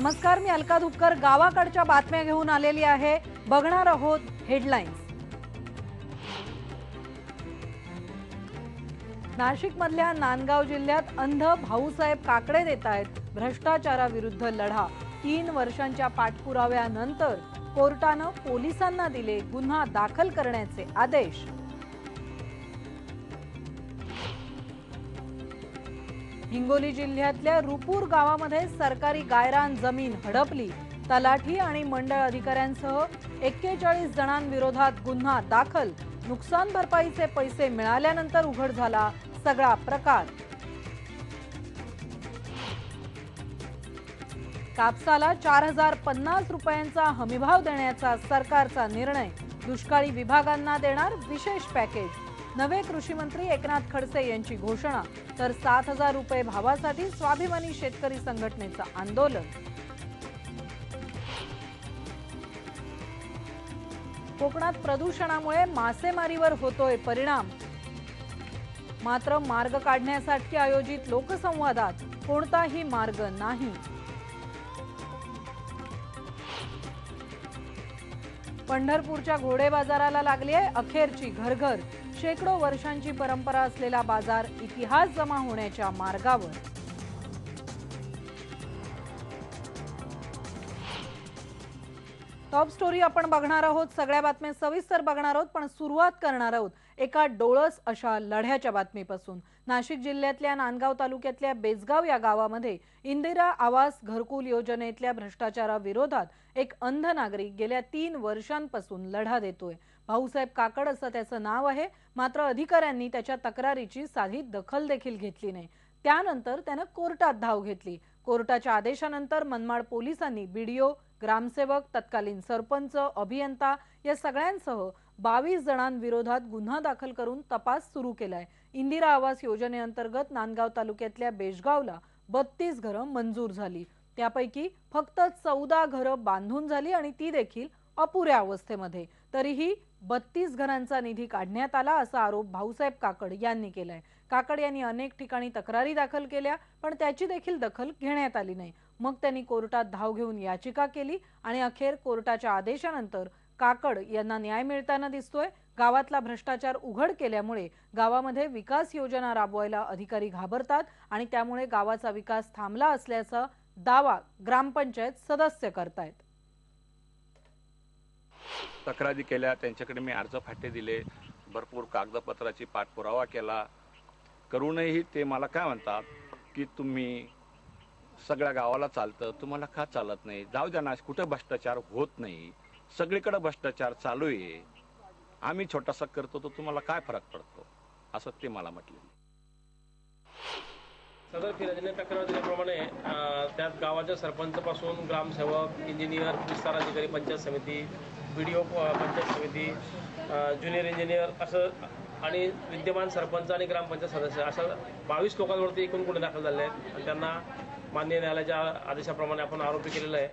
नमस्कार, मी अलका धुपकर गावाकडच्या बातम्या घेऊन आलेली आहे। बघणार आहोत हेडलाईन्स। नाशिक मधल्या नांदगाव जिल्ह्यात अंध भाऊसाहेब काकडे देत आहेत भ्रष्टाचाराविरुद्ध लढा। 3 वर्षांच्या पाठपुराव्यानंतर कोर्टाने पोलिसांना दिले गुन्हा दाखल करण्याचे आदेश। हिंगोली जिल्ह्यातल्या रुपूर गावामध्ये सरकारी गायरान जमीन हडपली। तलाठी आणि मंडळ अधिकाऱ्यांसह 41 जणांविरोधात गुन्हा दाखल। नुकसान भरपाईचे पैसे मिळाल्यानंतर उघड झाला सगळा प्रकार। कापसाला 4050 रुपयांचा हमीभाव देण्याचा सरकारचा निर्णय। दुष्काळी विभागांना देणार विशेष पॅकेज। नवे कृषी मंत्री एकनाथ खडसे यांची घोषणा। तर 7000 रुपये भावासाठी स्वाभिमानी शेतकरी संघटनेचं आंदोलन। कोकणात प्रदूषणामुळे मासेमारीवर होतोय परिणाम। मात्र मार्ग काढण्यासाठी आयोजित लोकसंवादात कोणताही मार्ग नाही। पंढरपूरच्या घोडे बाजाराला लागली आहे अखेरची घरघर। शेकडो वर्षांची परंपरा असलेला बाजार इतिहास जमा होण्याच्या मार्गावर। टॉप स्टोरी आपण बघणार आहोत। सगळ्या बातम्या सविस्तर बघणार आहोत, पण सुरुवात करणार आहोत एका डोळस अशा लढ्याच्या बातमीपासून। नाशिक जिल्ह्यातल्या नांदगाव तालुक्यातल्या बेजगाव या गावामध्ये इंदिरा आवास घरकुल योजनेतल्या भ्रष्टाचाराविरोधात एक अंध नागरिक गेल्या 3 वर्षांपासून लढा देतोय। भाऊसाहेब काकड असं त्याचं नाव आहे। मात्र अधिकाऱ्यांनी त्याच्या तक्रारीची साधी दखल देखील घेतली नाही। त्यानंतर त्याने कोर्टात धाव घेतली। कोर्टाच्या आदेशानंतर मनमाड पोलिसांनी बीडीओ, ग्रामसेवक, तत्कालीन सरपंच, अभियंता या सगळ्यांसह 22 जणांविरोधात गुन्हा दाखल करून तपास सुरू केलाय। इंदिरा आवास योजनेअंतर्गत नांदगाव तालुक्यातल्या बेजगावला 32 घरं मंजूर झाली। त्यापैकी फक्त 14 घरं बांधून झाली आणि ती देखील अपुऱ्या अवस्थेमध्ये। तरीही 32 घरांचा निधी काढण्यात आला असा आरोप भाऊसाहेब काकड यांनी केलाय। काकड यांनी अनेक ठिकाणी तक्रारी दाखल केल्या, पण त्याची देखील दखल घेण्यात आली नाही। मग त्यांनी कोर्टात धाव घेऊन याचिका केली आणि अखेर कोर्टाच्या आदेशानंतर काकड यांना न्याय मिळताना दिसतोय। गावातला भ्रष्टाचार उघड केल्यामुळे गावामध्ये विकास योजना राबवायला अधिकारी घाबरतात आणि त्यामुळे गावाचा विकास थांबला असल्याचा दावा ग्रामपंचायत सदस्य करतायत। तक्रारी केल्या, त्यांच्याकडे मी अर्ज फाटे दिले, भरपूर कागदपत्राची पाठपुरावा केला, करूनही ते मला काय म्हणतात की तुम्ही सगळ्या गावाला चालतं, तुम्हाला का चालत नाही? जाऊ द्या ना, कुठे भ्रष्टाचार होत नाही, सगळीकडे भ्रष्टाचार चालू आहे, आम्ही छोटासा करतो तर तुम्हाला काय फरक पडतो, असं ते मला म्हटले। सदर फिर्यादीने तक्रार दिल्याप्रमाणे त्यात गावाच्या सरपंचपासून ग्रामसेवक, इंजिनियर, विस्तार अधिकारी, पंचायत समिती, बीडीओ पंचायत समिती, ज्युनियर इंजिनियर असं आणि विद्यमान सरपंच आणि ग्रामपंचायत सदस्य अशा 22 लोकांवरती एकूण गुन्हे दाखल झाले आहेत आणि त्यांना माननीय न्यायालयाच्या आदेशाप्रमाणे आपण आरोपी केलेला आहे।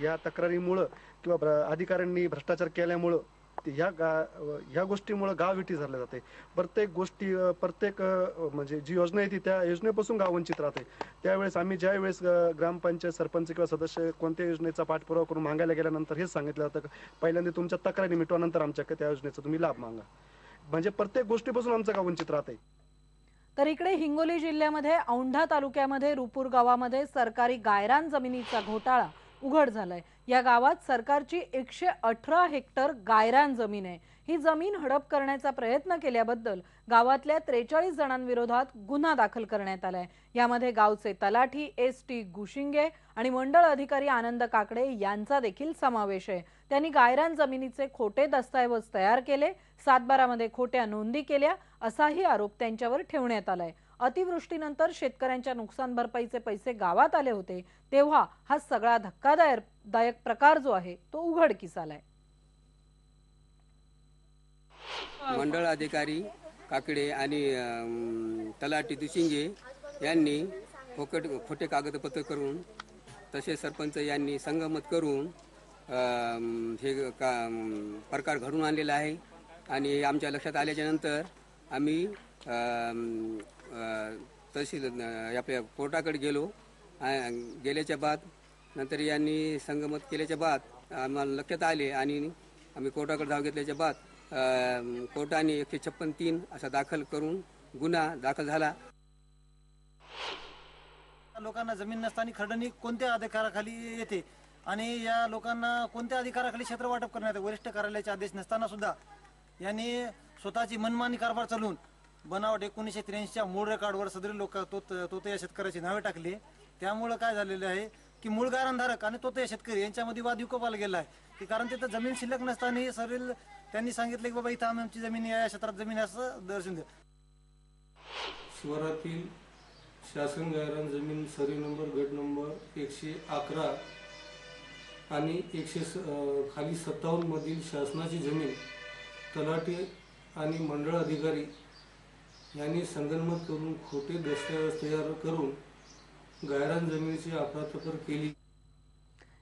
या तक्रारीमुळे किंवा अधिकाऱ्यांनी भ्रष्टाचार केल्यामुळे ह्या गोष्टीमुळे गाव विटी झाले जाते। प्रत्येक गोष्टी म्हणजे जी योजना आहे ती त्या योजनेपासून गाव वंचित राहते। त्यावेळेस आम्ही ज्या वेळेस ग्रामपंचायत सरपंच किंवा सदस्य कोणत्या योजनेचा पाठपुरावा करून मागायला गेल्यानंतर हेच सांगितलं जातं पहिल्यांदा तुमच्या तक्रारी मिटवल्यानंतर आमच्याकडे त्या योजनेचा तुम्ही लाभ मागा। म्हणजे प्रत्येक गोष्टीपासून आमचं गाव वंचित राहते। तर इकडे हिंगोली जिल्ह्यामध्ये औंढा तालुक्यामध्ये रुपूर गावामध्ये सरकारी गायरान जमिनीचा घोटाळा उघड झालाय। या गावात सरकारची 118 हेक्टर गायरान जमीन आहे। ही जमीन हडप करण्याचा प्रयत्न केल्याबद्दल गावातल्या 43 जणांविरोधात गुन्हा दाखल करण्यात आलाय। यामध्ये गावचे तलाठी एस.टी. गुशिंगे आणि मंडळ अधिकारी आनंद काकडे यांचा देखील समावेश आहे। त्यांनी गायरान जमिनीचे खोटे दस्तऐवज तयार केले, 7/12 मध्ये खोट्या नोंदी केल्या असाही आरोप त्यांच्यावर ठेवण्यात आलाय। अतिवृष्टीनंतर शेतकऱ्यांच्या नुकसान भरपाईचे पैसे गावात आले होते तेव्हा हा सगळा धक्कादायक प्रकार जो आहे तो उघडकीस आलाय। मंडळ अधिकारी काकडे आणि तलाठी दुशिंगे यांनी खोटे कागदपत्र करून तसे सरपंच यांनी संगमत करून हे प्रकार घडून आणलेला आहे आणि आमच्या लक्षात आल्याच्या नंतर आम्ही तहसील आपल्या कोर्टाकडे गेलो गेल्याच्या बाद नंतर यांनी संगमत केल्याच्या बाद आम्हाला लक्षात आले आणि आम्ही कोर्टाकडे धाव घेतल्याच्या बाद कोर्टाने 156(3) असा दाखल करून गुन्हा दाखल झाला. लोकांना जमीन नसताना खंडणी कोणत्या अधिकाराखाली येते आणि या लोकांना कोणत्या अधिकाराखाली क्षेत्र वाटप करण्यात येते? वरिष्ठ कार्यालयाचे आदेश नसताना सुद्धा यांनी स्वतःची मनमानी कारभार चालवून बनावट 1983च्या मूळ रेकॉर्डवर सदरी लोक तोते या शेतकऱ्याची नावे टाकली. त्यामुळे काय झालेलं आहे की मूळ गारणधारक आणि तोते शेतकरी यांच्यामध्ये वाद विकोपाला गेला आहे की कारण तिथं जमीन शिल्लक नसताना सरील त्यांनी सांगितलं की बाबा इथं आमची जमीन या क्षेत्रात जमीन असं दर्शन द्या. शिवारातील शासन गायरान जमीन सरी नंबर गट नंबर 111 आणि 100 खाली 57 मधील शासनाची जमीन तलाठी आणि मंडळ अधिकारी यांनी संगनमत करून खोटे दस्तऐवज तयार करून गायरान जमिनीची अफरातफर केली.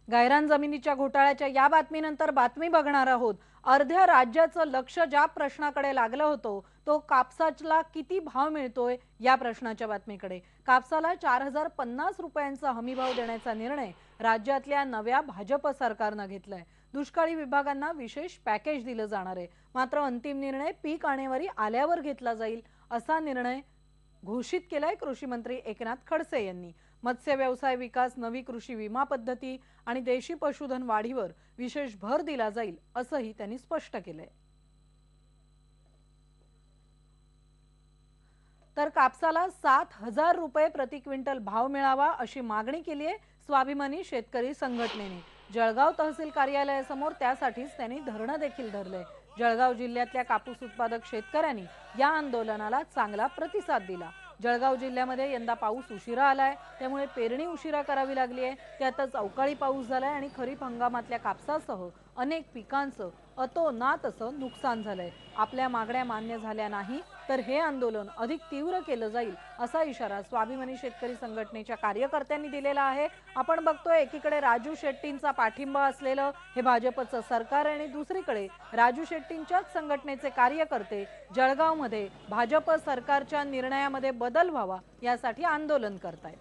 गायरान जमिनीच्या घोटाळ्याच्या या बातमीनंतर बातमी बघणार आहोत. अर्ध्या राज्याचं लक्ष ज्या प्रश्नाकडे लागलं होतं तो कापसाला किती भाव मिळतोय या प्रश्नाच्या बातमीकडे. कापसाला 4050 रुपयांचा हमीभाव देण्याचा निर्णय राज्यातल्या नव्या भाजप सरकारनं घेतलाय. दुष्काळी विभागांना विशेष पॅकेज दिलं जाणार आहे. मात्र अंतिम निर्णय पीक आणेवारी आल्यावर घेतला जाईल असा निर्णय घोषित केलाय कृषी मंत्री एकनाथ खडसे यांनी. मत्स्य व्यवसाय विकास, नवी कृषी विमा पद्धती आणि देशी पशुधन वाढीवर विशेष भर दिला जाईल असंही त्यांनी स्पष्ट केलंय. तर कापसाला 7000 रुपये प्रति क्विंटल भाव मिळावा अशी मागणी केली आहे स्वाभिमानी शेतकरी संघटनेने. जळगाव तहसील कार्यालयासमोर त्यासाठीच त्यांनी धरणं देखील धरलंय. जळगाव जिल्ह्यातल्या कापूस उत्पादक शेतकऱ्यांनी या आंदोलनाला चांगला प्रतिसाद दिला. जळगाव जिल्ह्यामध्ये यंदा पाऊस उशिरा आलाय, त्यामुळे पेरणी उशिरा करावी लागली आहे. त्यातच अवकाळी पाऊस झालाय आणि खरीप हंगामातल्या कापसासह अनेक पिकांचं अतोनात असं नुकसान झालंय. आपल्या मागण्या मान्य झाल्या नाही तर हे आंदोलन अधिक तीव्र केलं जाईल असा इशारा स्वाभिमानी शेतकरी संघटनेच्या कार्यकर्त्यांनी दिलेला आहे. आपण बघतोय एकीकडे राजू शेट्टींचा पाठिंबा असलेलं हे भाजपचं सरकार आणि दुसरीकडे राजू शेट्टींच्याच संघटनेचे कार्यकर्ते जळगावमध्ये भाजप सरकारच्या निर्णयामध्ये बदल व्हावा यासाठी आंदोलन करतायत.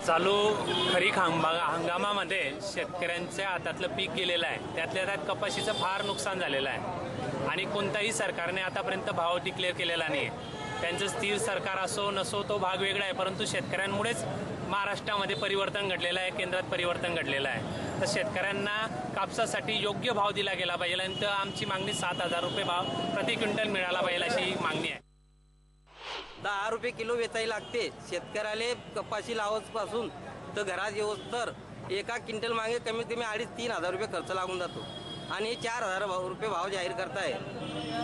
चालू खरीप हंगामामध्ये शेतकऱ्यांच्या हातातलं पीक गेलेलं आहे. त्यातल्या त्यात कपाशीचं फार नुकसान झालेलं आहे आणि कोणताही सरकारने आतापर्यंत भाव डिक्लेअर केलेला नाही. त्यांचं स्थिर सरकार असो नसो तो भाग वेगळा आहे, परंतु शेतकऱ्यांमुळेच महाराष्ट्रामध्ये परिवर्तन घडलेलं आहे, केंद्रात परिवर्तन घडलेलं आहे. तर शेतकऱ्यांना कापसासाठी योग्य भाव दिला गेला पाहिजे आणि तर आमची मागणी 7000 रुपये भाव प्रति क्विंटल मिळाला पाहिजे अशी मागणी आहे. 10 रुपये किलो वेचायला लागते शेतकऱ्याला कपाशी लावतपासून तर घरात येऊस तर एका क्विंटल मागे कमीत कमी 2500-3000 हजार रुपये खर्च लागून जातो आणि 4000 रुपये भाव जाहीर करताय.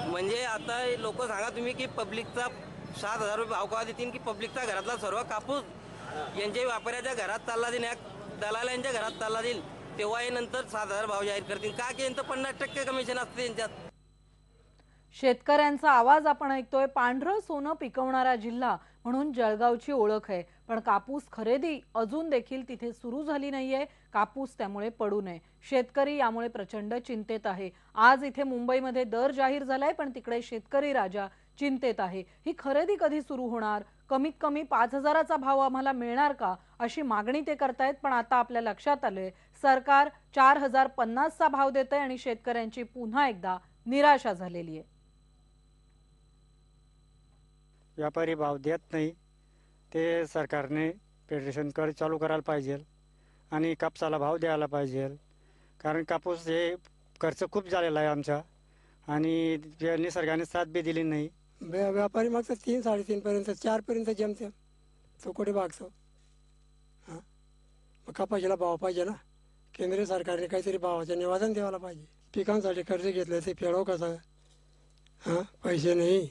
म्हणजे आता लोक सांगा तुम्ही की पब्लिकचा 7000 रुपये भाव का देतील की पब्लिकचा घरातला सर्व कापूस यांच्या व्यापाऱ्याच्या घरात चालला देईल, दलालांच्या घरात चालला देईल, तेव्हा हे नंतर 7000 भाव जाहीर करतील का की यांचं 50% कमिशन असते यांच्यात. शेतकऱ्यांचा आवाज आपण ऐकतोय. पांढरं सोनं पिकवणारा जिल्हा म्हणून जळगावची ओळख आहे, पण कापूस खरेदी अजून देखील तिथे सुरू झाली नाहीये. कापूस त्यामुळे पडू नये. शेतकरी यामुळे प्रचंड चिंतेत आहे. आज इथे मुंबईमध्ये दर जाहीर झालाय, पण तिकडे शेतकरी राजा चिंतेत आहे. ही खरेदी कधी सुरू होणार? कमीत कमी 5000चा भाव आम्हाला मिळणार का अशी मागणी ते करतायत. पण आता आपल्या लक्षात आलंय सरकार 4050चा भाव देतंय आणि शेतकऱ्यांची पुन्हा एकदा निराशा झालेली आहे. व्यापारी भाव देत नाही, ते सरकारने फेडरेशनकडे चालू करायला पाहिजे आणि कापसाला भाव द्यायला पाहिजे. कारण कापूस हे खर्च खूप झालेला आहे आमचा आणि निसर्गाने साथ बी दिली नाही. व्यापारी मागचं 3-3.5 पर्यंत 4 पर्यंत जमते चौकोटी भागचं. हां मग कपाशीला भाव पाहिजे ना. केंद्र सरकारने काहीतरी भावाचं निवारण द्यायला पाहिजे. पिकांसाठी कर्ज घेतलं ते फेडाव कसं? हां पैसे नाही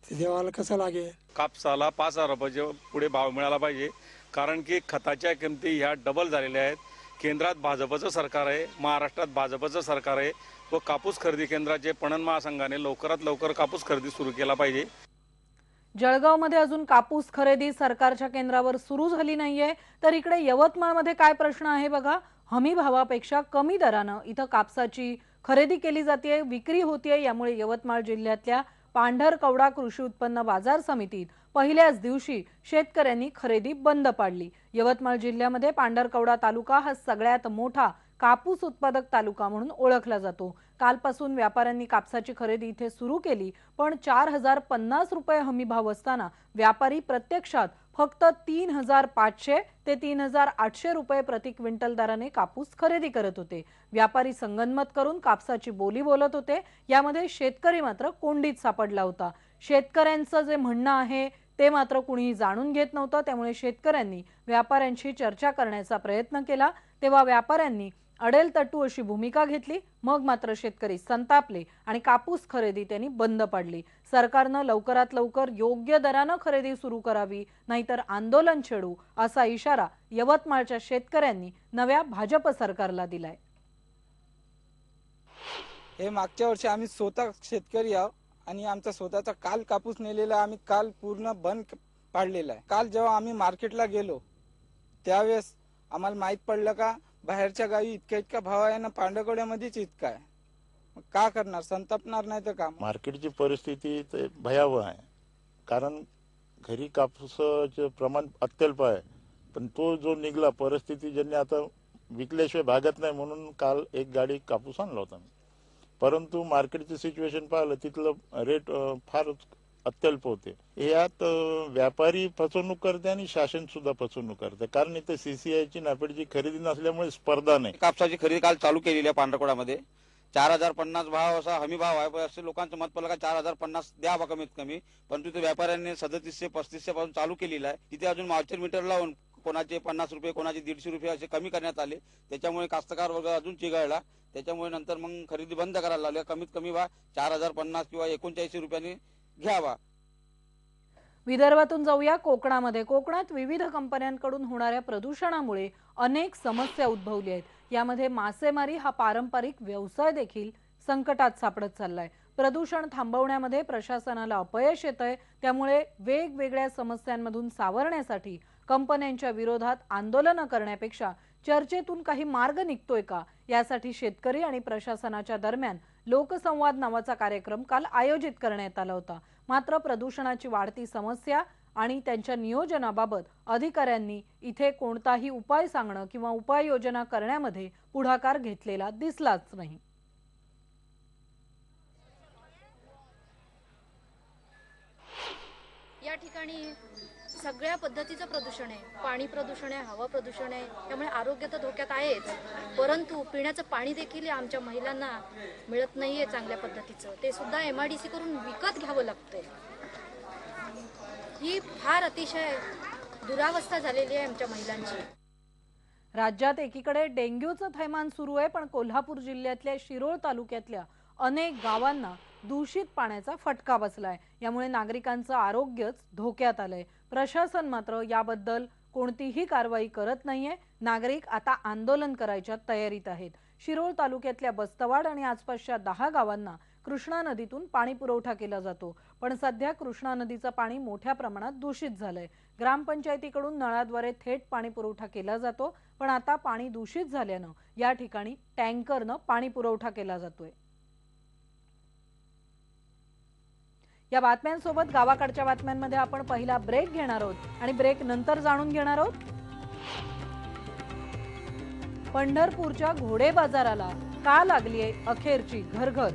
ते देवाला कसं लागेल? कापसाला 5000 रुपये पुढे भाव मिळाला पाहिजे, कारण की खताच्या किमती ह्या डबल झालेल्या आहेत. केंद्रात भाजपचं सरकार आहे, महाराष्ट्रात भाजपचं सरकार आहे व कापूस खरेदी केंद्राचे पणन महासंघाने लवकरात लवकर कापूस खरेदी सुरू केला पाहिजे. जळगावमध्ये अजून कापूस खरेदी सरकारच्या केंद्रावर सुरू झाली नाहीये. तर इकडे यवतमाळमध्ये काय प्रश्न आहे बघा. हमी भावापेक्षा कमी दरानं इथं कापसाची खरेदी केली जाते, विक्री होतीये. यामुळे यवतमाळ जिल्ह्यातल्या पांढरकवडा कृषी उत्पन्न बाजार समितीत पहिल्याच दिवशी शेतकऱ्यांनी खरेदी बंद पाडली। यवतमाळ जिल्ह्यामध्ये पांढरकवडा तालुका हा सगळ्यात मोठा कापूस उत्पादक तालुका म्हणून ओळखला जातो। कालपासून व्यापाऱ्यांनी कापसाची खरेदी इथे सुरू केली, पण 4050 रुपये हमी भाव असताना व्यापारी प्रत्यक्षात फक्त 3500 ते 3800 रुपये प्रति क्विंटल दराने कापूस खरेदी करत होते। व्यापारी संगनमत करून कापसाची बोली बोलत होते। यामध्ये शेतकरी मात्र कोंडीत सापडला होता। शेतकऱ्यांचं जे म्हणणं आहे ते मात्र कुणीही जाणून घेत नव्हतं। त्यामुळे शेतकऱ्यांनी व्यापाऱ्यांशी चर्चा करण्याचा प्रयत्न केला, तेव्हा व्यापाऱ्यांनी अडेल तट्टू अशी भूमिका घेतली। मग मात्र शेतकरी संतापले आणि कापूस खरेदी त्यांनी बंद पाडली। सरकारनं लवकरात लवकर योग्य दरानं खरेदी सुरू करावी, नाहीतर आंदोलन छेडू असा इशारा यवतमाळच्या शेतकऱ्यांनी नव्या भाजप सरकारला दिलाय। हे मागच्या वर्षी आम्ही स्वतः शेतकरी आहोत आणि आमचा स्वतःचा काल कापूस नेलेला आम्ही काल पूर्ण बंद पाडलेला आहे। काल जेव्हा आम्ही मार्केटला गेलो त्यावेळेस आम्हाला माहित पडलं का बाहेरच्या गावी इतका भाव आहे ना, पांढरकवड्यामध्येच इतका आहे। मग का करणार, संतापणार नाही तर का। मार्केटची परिस्थिती भयावह आहे, कारण घरी कापूसाचे प्रमाण अत्यल्प आहे, पण तो जो निघला परिस्थिती ज्यांनी आता विकल्याशिवाय भागत नाही म्हणून काल एक गाडी कापूस आणला होता। परंतु मार्केटची सिच्युएशन पाहिलं तिथलं रेट फार अत्यल्प होते। यात व्यापारी फसवणूक करते आणि शासन सुद्धा फसवणूक करते, कारण इथे सीसीआयची नाफेडची खरेदी नसल्यामुळे स्पर्धा नाही। कापसाची खरेदी काल चालू केलेली आहे पांढरकवड्यामध्ये। 4050 भाव असा हमी भाव आहे, पण असे लोकांचं मत पडलं का 4050 द्यावा कमीत कमी, परंतु ते व्यापाऱ्यांनी 3735 पासून चालू केलेला आहे। तिथे अजून मार्चर मीटर लावून कोणाचे 50 रुपये कोणाचे 150 रुपये असे कमी करण्यात आले। त्याच्यामुळे कास्तकार वर्ग अजून चिघळला। त्याच्यामुळे नंतर मग खरेदी बंद करायला लागली। कमीत कमी 4050 किंवा 89 रुपयांनी घ्यावा। विदर्भातून जाऊया कोकणामध्ये। कोकणात विविध कंपन्यांकडून होणाऱ्या प्रदूषणामुळे अनेक समस्या उद्भवल्या आहेत। यामध्ये मासेमारी हा पारंपरिक व्यवसाय देखील संकटात सापडत चाललाय। प्रदूषण थांबवण्यामध्ये प्रशासनाला अपयश येतंय, त्यामुळे वेगवेगळ्या समस्यांमधून सावरण्यासाठी कंपन्यांच्या विरोधात आंदोलन करण्यापेक्षा चर्चेतून काही मार्ग निघतोय का, यासाठी शेतकरी आणि प्रशासनाच्या दरम्यान लोकसंवाद नावाचा कार्यक्रम काल आयोजित करण्यात आला होता। मात्र प्रदूषणाची वाढती समस्या आणि त्यांच्या नियोजनाबाबत अधिकाऱ्यांनी इथे कोणताही उपाय सांगणं किंवा उपाययोजना करण्यामध्ये पुढाकार घेतलेला दिसलाच नाही। या ठिकाणी सगळ्या पद्धतीचं प्रदूषण आहे। पाणी प्रदूषण आहे, हवा प्रदूषण आहे, त्यामुळे आरोग्य तर धोक्यात आहेच, परंतु पिण्याचं पाणी देखील आमच्या महिलांना मिळत नाहीये चांगल्या पद्धतीचं। ते सुद्धा MIDC करून विकत घ्यावं लागतंय। ही फार अतिशय दुरावस्था झालेली आहे आमच्या महिलांची। राज्यात एकीकडे डेंग्यूचं थैमान सुरू आहे, पण कोल्हापूर जिल्ह्यातल्या शिरोळ तालुक्यातल्या अनेक गावांना दूषित पाण्याचा फटका बसलाय। यामुळे नागरिकांचं आरोग्यच धोक्यात आलंय। प्रशासन मात्र याबद्दल कोणतीही कारवाई करत नाहीये। नागरिक आता आंदोलन करायच्या तयारीत आहेत। शिरोळ तालुक्यातल्या बस्तवाड आणि आसपासच्या 10 गावांना कृष्णा नदीतून पाणी पुरवठा केला जातो, पण सध्या कृष्णा नदीचं पाणी मोठ्या प्रमाणात दूषित झालंय। ग्रामपंचायतीकडून नळाद्वारे थेट पाणी पुरवठा केला जातो, पण आता पाणी दूषित झाल्यानं या ठिकाणी टँकरनं पाणी पुरवठा केला जातोय। या बातम्यांसोबत गावाकडच्या बातम्यांमध्ये आपण पहिला ब्रेक घेणार आहोत आणि ब्रेक नंतर जाणून घेणार आहोत पंढरपूरच्या घोडे बाजाराला का लागलीये अखेरची घरघर।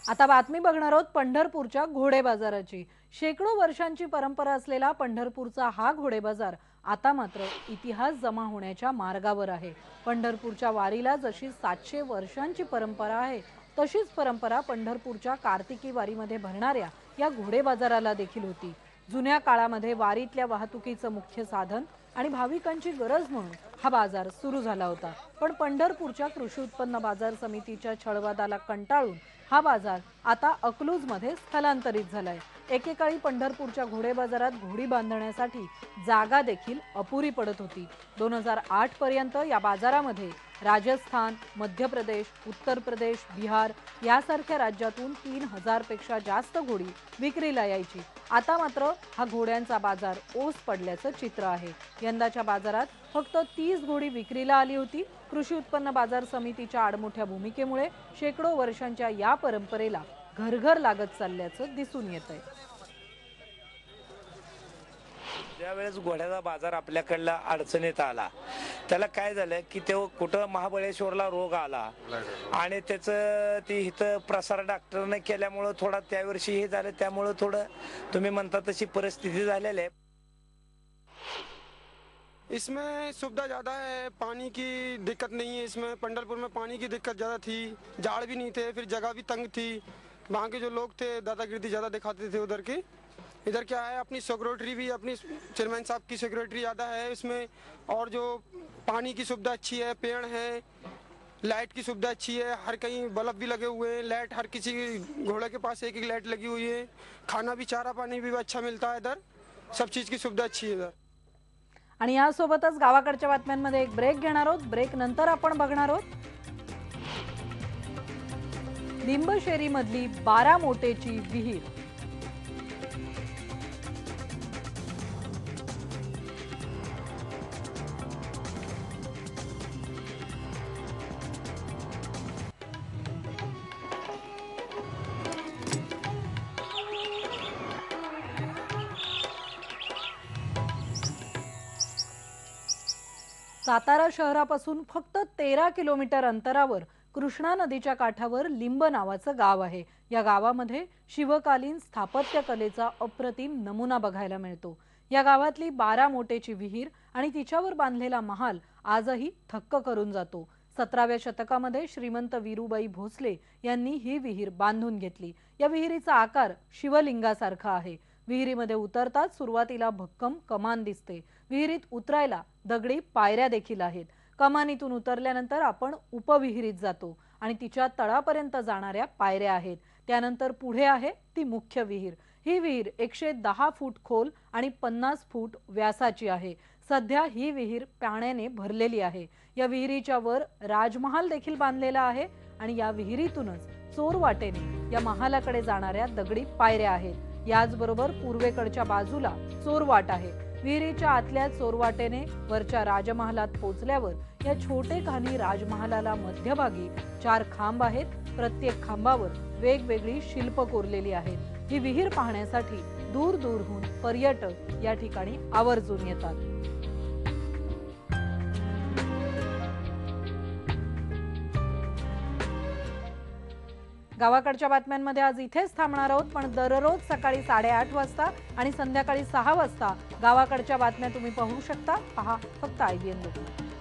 आता बातमी बघणार आहोत पंढरपूरच्या घोडे बाजाराची। शेकडो वर्षांची परंपरा असलेला पंढरपूरचा हा घोडे बाजार आता मात्र इतिहास जमा होण्याच्या मार्गावर आहे। पंढरपूरच्या वारीला जशी 700 वर्षांची परंपरा आहे, तशीच परंपरा पंढरपूरच्या कार्तिकी वारीमध्ये भरणाऱ्या या घोडे बाजाराला देखील होती। जुन्या काळामध्ये वारीतल्या वाहतुकीचं मुख्य साधन आणि भाविकांची गरज म्हणून हा बाजार सुरू झाला होता, पण पंढरपूरच्या कृषी उत्पन्न बाजार समितीच्या छळवादाला कंटाळून हा बाजार आता अकलूजमध्ये स्थलांतरित झालाय। एकेकाळी पंढरपूरच्या घोडे बाजारात घोडी बांधण्यासाठी जागा देखील अपुरी पडत होती। 2008 पर्यंत या बाजारामध्ये राजस्थान, मध्य प्रदेश, उत्तर प्रदेश, बिहार यासारख्या राज्यातून 3000 पेक्षा जास्त घोडी विक्रीला यायची। आता मात्र हा घोड्यांचा बाजार ओस पडल्याचं चित्र आहे। यंदाच्या बाजारात फक्त 30 घोडी विक्रीला आली होती। कृषी उत्पन्न बाजार समितीच्या आडमोठ्या भूमिकेमुळे शेकडो वर्षांच्या या परंपरेला घरघर लागत चालल्याचं दिसून येतंय। ज्यावेळेस घोड्याचा बाजार आपल्याकडला अडचणीत आला, त्याला काय झालं की तो कुठं महाबळेश्वरला रोग आला आणि त्याचं ती इथं प्रसार डॉक्टरने केल्यामुळं थोडा त्यावर्षी हे झालं, त्यामुळं थोडं तुम्ही म्हणता तशी परिस्थिती झालेली आहे। इसमें सुविधा ज़्यादा है, पानी की दिक्कत नहीं है। इसमें पंढरपुर में पानी की दिक्कत ज़्यादा थी, झाड़ भी नहीं थे, फिर जगह भी तंग थी। वहाँ के जो लोग थे दादागिरी ज़्यादा दिखाते थे उधर के। इधर क्या है, अपनी सेक्रेटरी भी, अपनी चेयरमैन साहब की सेक्रेटरी ज़्यादा है इसमें, और जो पानी की सुविधा अच्छी है, पेड़ है, लाइट की सुविधा अच्छी है, हर कहीं बल्ब भी लगे हुए हैं, लाइट हर किसी घोड़े के पास एक लाइट लगी हुई है। खाना भी, चारा पानी भी अच्छा मिलता है इधर, सब चीज़ की सुविधा अच्छी है इधर। आणि यासोबतच गावाकडच्या बातम्यांमध्ये एक ब्रेक घेणार आहोत। ब्रेक नंतर आपण बघणार आहोत लिंबशेरी मधली 12 मोटेची विहीर। सातारा शहरापासून फक्त 13 किलोमीटर अंतरावर कृष्णा नदीच्या काठावर लिंब नावाचं गाव आहे। या गावामध्ये शिवकालीन स्थापत्य कलेचा अप्रतिम नमुना बघायला मिळतो। या गावातली 12 मोटेची विहीर आणि तिच्यावर बांधलेला महाल आजही थक्क करून जातो। 17व्या शतकामध्ये श्रीमंत वीरूबाई भोसले यांनी ही विहीर बांधून घेतली। या विहिरीचा आकार शिवलिंगासारखा आहे। विहिरीमध्ये उतरताच सुरुवातीला भक्कम कमान दिसते। विहिरीत उतरायला दगडी पायऱ्या देखील आहेत। कमानीतून उतरल्यानंतर आपण उपविहिरीत जातो आणि तिच्या तळापर्यंत जाणाऱ्या पायऱ्या आहेत। त्यानंतर पुढे आहे ती मुख्य विहीर। ही विहीर 110 फूट खोल आणि 50 फूट व्यासाची आहे। सध्या ही विहीर पाण्याने भरलेली आहे। या विहिरीच्या वर राजमहाल देखील बांधलेला आहे आणि या विहिरीतूनच चोरवाटेने या महालाकडे जाणाऱ्या दगडी पायऱ्या आहेत। याचबरोबर पूर्वेकडच्या बाजूला चोरवाट आहे। विहिरीच्या आतल्या चोरवाटेने वरच्या राजमहालात पोहोचल्यावर या छोटेखानी राजमहालाला मध्यभागी 4 खांब आहेत। प्रत्येक खांबावर वेगवेगळी शिल्प कोरलेली आहेत। ही विहीर पाहण्यासाठी दूर दूरहून पर्यटक या ठिकाणी आवर्जून येतात। गावाकडच्या बातम्यांमध्ये आज इथेच थांबणार आहोत, पण दररोज सकाळी 8:30 वाजता आणि संध्याकाळी 6 वाजता गावाकडच्या बातम्या तुम्ही पाहू शकता। पहा फक्त IBN लोकमत।